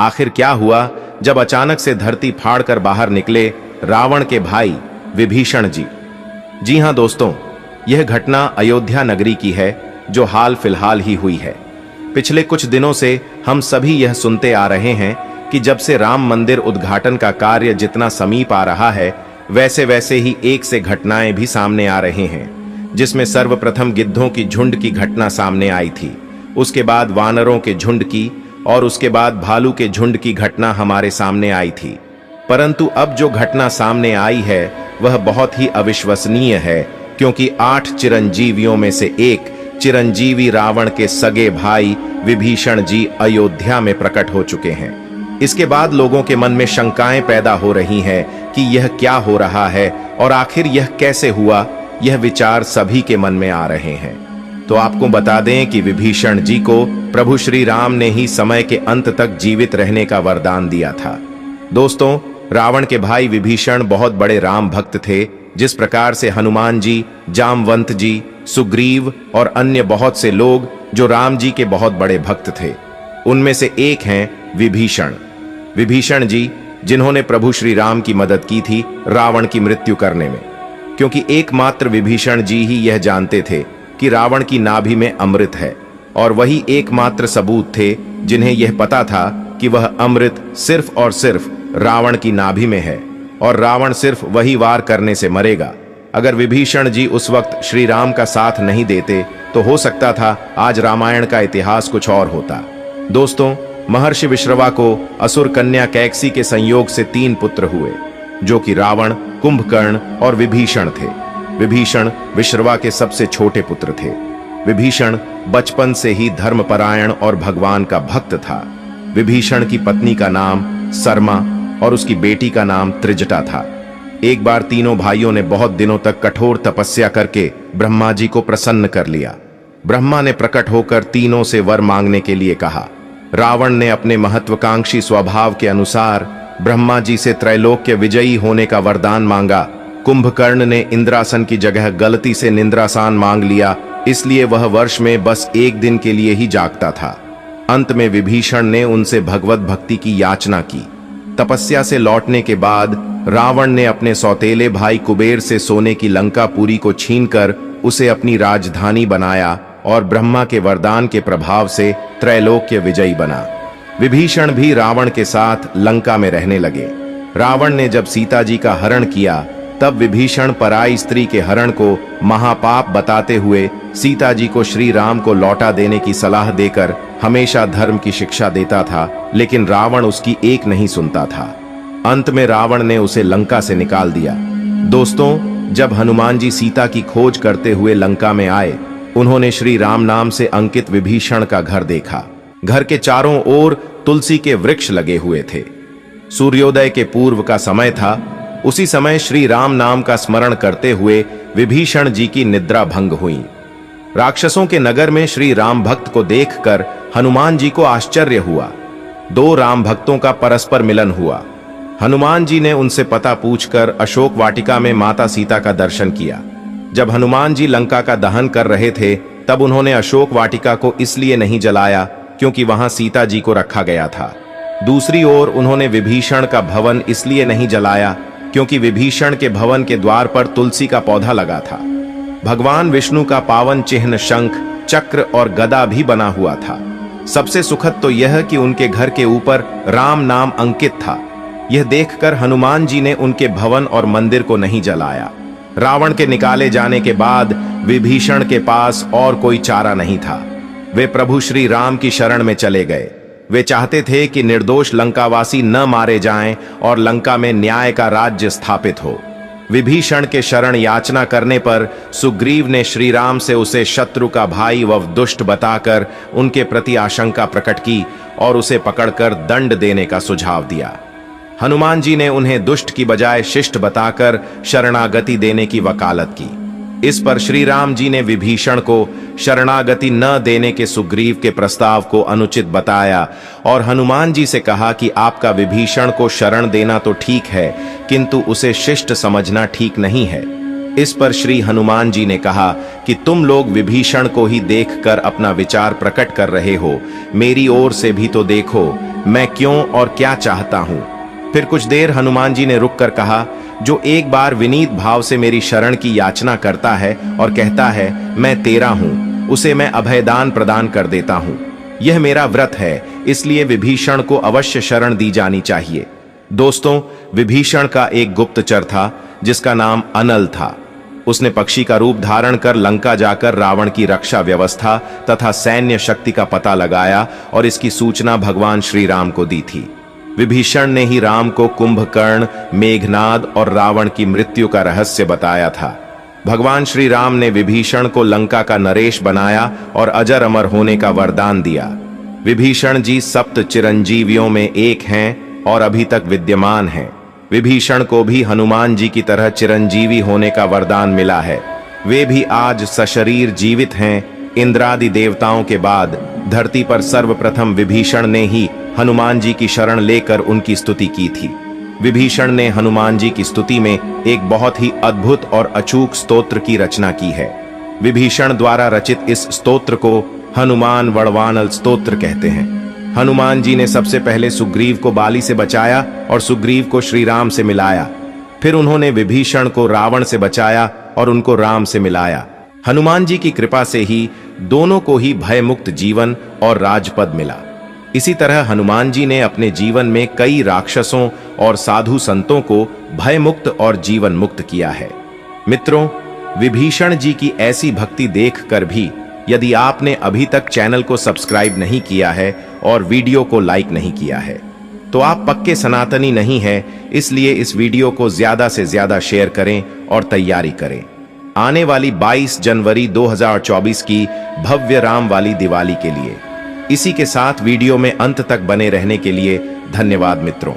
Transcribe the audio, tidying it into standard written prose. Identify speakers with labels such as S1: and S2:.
S1: आखिर क्या हुआ जब अचानक से धरती फाड़कर बाहर निकले रावण के भाई विभीषण जी। जी हां दोस्तों, यह घटना अयोध्या नगरी की है जो हाल फिलहाल ही हुई है। पिछले कुछ दिनों से हम सभी यह सुनते आ रहे हैं कि जब से राम मंदिर उद्घाटन का कार्य जितना समीप आ रहा है, वैसे वैसे ही एक से घटनाएं भी सामने आ रहे हैं, जिसमें सर्वप्रथम गिद्धों की झुंड की घटना सामने आई थी, उसके बाद वानरों के झुंड की और उसके बाद भालू के झुंड की घटना हमारे सामने आई थी। परंतु अब जो घटना सामने आई है वह बहुत ही अविश्वसनीय है, क्योंकि 8 चिरंजीवियों में से एक चिरंजीवी रावण के सगे भाई विभीषण जी अयोध्या में प्रकट हो चुके हैं। इसके बाद लोगों के मन में शंकाएं पैदा हो रही हैं कि यह क्या हो रहा है और आखिर यह कैसे हुआ। यह विचार सभी के मन में आ रहे हैं। तो आपको बता दें कि विभीषण जी को प्रभु श्री राम ने ही समय के अंत तक जीवित रहने का वरदान दिया था। दोस्तों, रावण के भाई विभीषण बहुत बड़े राम भक्त थे, जिस प्रकार से हनुमान जी, जामवंत जी, सुग्रीव और अन्य बहुत से लोग जो राम जी के बहुत बड़े भक्त थे, उनमें से एक हैं विभीषण। विभीषण जी जिन्होंने प्रभु श्री राम की मदद की थी रावण की मृत्यु करने में, क्योंकि एकमात्र विभीषण जी ही यह जानते थे कि रावण की नाभि में अमृत है, और वही एकमात्र सबूत थे जिन्हें यह पता था कि वह अमृत सिर्फ और सिर्फ रावण की नाभि में है और रावण सिर्फ वही वार करने से मरेगा। अगर विभीषण जी उस वक्त श्री राम का साथ नहीं देते तो हो सकता था आज रामायण का इतिहास कुछ और होता। दोस्तों, महर्षि विश्रवा को असुर कन्या कैकसी के संयोग से 3 पुत्र हुए, जो कि रावण, कुंभकर्ण और विभीषण थे। विभीषण विश्रवा के सबसे छोटे पुत्र थे। विभीषण बचपन से ही धर्मपरायण और भगवान का भक्त था। विभीषण की पत्नी का नाम सरमा और उसकी बेटी का नाम त्रिजटा था। एक बार तीनों भाइयों ने बहुत दिनों तक कठोर तपस्या करके ब्रह्मा जी को प्रसन्न कर लिया। ब्रह्मा ने प्रकट होकर तीनों से वर मांगने के लिए कहा। रावण ने अपने महत्वाकांक्षी स्वभाव के अनुसार ब्रह्मा जी से त्रैलोक्य विजयी होने का वरदान मांगा। कुंभकर्ण ने इंद्रासन की जगह गलती से निंद्रासन मांग लिया, इसलिए वह वर्ष में बस 1 दिन के लिए ही जागता था। अंत में विभीषण ने उनसे भगवत भक्ति की याचना की। तपस्या से लौटने के बाद रावण ने अपने सौतेले भाई कुबेर से सोने की लंकापुरी को छीनकर उसे अपनी राजधानी बनाया और ब्रह्मा के वरदान के प्रभाव से त्रैलोक्य विजयी बना। विभीषण भी रावण के साथ लंका में रहने लगे। रावण ने जब सीता जी का हरण किया, तब विभीषण पराई स्त्री के हरण को महापाप बताते हुए सीता जी को श्री राम को लौटा देने की सलाह देकर हमेशा धर्म की शिक्षा देता था, लेकिन रावण उसकी एक नहीं सुनता था। अंत में रावण ने उसे लंका से निकाल दिया। दोस्तों, जब हनुमान जी सीता की खोज करते हुए लंका में आए, उन्होंने श्री राम नाम से अंकित विभीषण का घर देखा। घर के चारों ओर तुलसी के वृक्ष लगे हुए थे। सूर्योदय के पूर्व का समय था। उसी समय श्री राम नाम का स्मरण करते हुए विभीषण जी की निद्रा भंग हुई। राक्षसों के नगर में श्री राम भक्त को देखकर हनुमान जी को आश्चर्य हुआ। 2 राम भक्तों का परस्पर मिलन हुआ। हनुमान जी ने उनसे पता पूछकर अशोक वाटिका में माता सीता का दर्शन किया। जब हनुमान जी लंका का दहन कर रहे थे, तब उन्होंने अशोक वाटिका को इसलिए नहीं जलाया क्योंकि वहां सीता जी को रखा गया था। दूसरी ओर उन्होंने विभीषण का भवन इसलिए नहीं जलाया क्योंकि विभीषण के भवन के द्वार पर तुलसी का पौधा लगा था। भगवान विष्णु का पावन चिन्ह शंख, चक्र और गदा भी बना हुआ था। सबसे सुखद तो यह कि उनके घर के ऊपर राम नाम अंकित था। यह देखकर हनुमान जी ने उनके भवन और मंदिर को नहीं जलाया। रावण के निकाले जाने के बाद विभीषण के पास और कोई चारा नहीं था। वे प्रभु श्री राम की शरण में चले गए। वे चाहते थे कि निर्दोष लंकावासी न मारे जाएं और लंका में न्याय का राज्य स्थापित हो। विभीषण के शरण याचना करने पर सुग्रीव ने श्री राम से उसे शत्रु का भाई व दुष्ट बताकर उनके प्रति आशंका प्रकट की और उसे पकड़कर दंड देने का सुझाव दिया। हनुमान जी ने उन्हें दुष्ट की बजाय शिष्ट बताकर शरणागति देने की वकालत की। इस पर श्री राम जी ने विभीषण को शरणागति न देने के सुग्रीव के प्रस्ताव को अनुचित बताया और हनुमान जी से कहा कि आपका विभीषण को शरण देना तो ठीक है, किंतु उसे शिष्ट समझना ठीक नहीं है। इस पर श्री हनुमान जी ने कहा कि तुम लोग विभीषण को ही देखकर अपना विचार प्रकट कर रहे हो, मेरी ओर से भी तो देखो। मैं क्यों और क्या चाहता हूं। फिर कुछ देर हनुमान जी ने रुक कर कहा, जो एक बार विनीत भाव से मेरी शरण की याचना करता है और कहता है मैं तेरा हूं, उसे मैं अभयदान प्रदान कर देता हूं। यह मेरा व्रत है, इसलिए विभीषण को अवश्य शरण दी जानी चाहिए। दोस्तों, विभीषण का एक गुप्तचर था जिसका नाम अनल था। उसने पक्षी का रूप धारण कर लंका जाकर रावण की रक्षा व्यवस्था तथा सैन्य शक्ति का पता लगाया और इसकी सूचना भगवान श्री राम को दी थी। विभीषण ने ही राम को कुंभकर्ण, मेघनाद और रावण की मृत्यु का रहस्य बताया था। भगवान श्री राम ने विभीषण को लंका का नरेश बनाया और अजर अमर होने का वरदान दिया। विभीषण जी सप्त चिरंजीवियों में एक हैं और अभी तक विद्यमान हैं। विभीषण को भी हनुमान जी की तरह चिरंजीवी होने का वरदान मिला है। वे भी आज सशरीर जीवित हैं। इंद्रादि देवताओं के बाद धरती पर सर्वप्रथम विभीषण ने ही हनुमान जी की शरण लेकर उनकी स्तुति की थी। विभीषण ने हनुमान जी की स्तुति में एक बहुत ही अद्भुत और अचूक स्तोत्र की रचना की है। विभीषण द्वारा रचित इस स्तोत्र को हनुमान वड़वानल स्तोत्र कहते हैं। हनुमान जी ने सबसे पहले सुग्रीव को बाली से बचाया और सुग्रीव को श्री राम से मिलाया। फिर उन्होंने विभीषण को रावण से बचाया और उनको राम से मिलाया। हनुमान जी की कृपा से ही दोनों को ही भयमुक्त जीवन और राजपद मिला। इसी तरह हनुमान जी ने अपने जीवन में कई राक्षसों और साधु संतों को भयमुक्त और जीवन मुक्त किया है। मित्रों, विभीषण जी की ऐसी भक्ति देखकर भी यदि आपने अभी तक चैनल को सब्सक्राइब नहीं किया है और वीडियो को लाइक नहीं किया है तो आप पक्के सनातनी नहीं है। इसलिए इस वीडियो को ज्यादा से ज्यादा शेयर करें और तैयारी करें आने वाली 22 जनवरी 2024 की भव्य राम वाली दिवाली के लिए। इसी के साथ वीडियो में अंत तक बने रहने के लिए धन्यवाद मित्रों।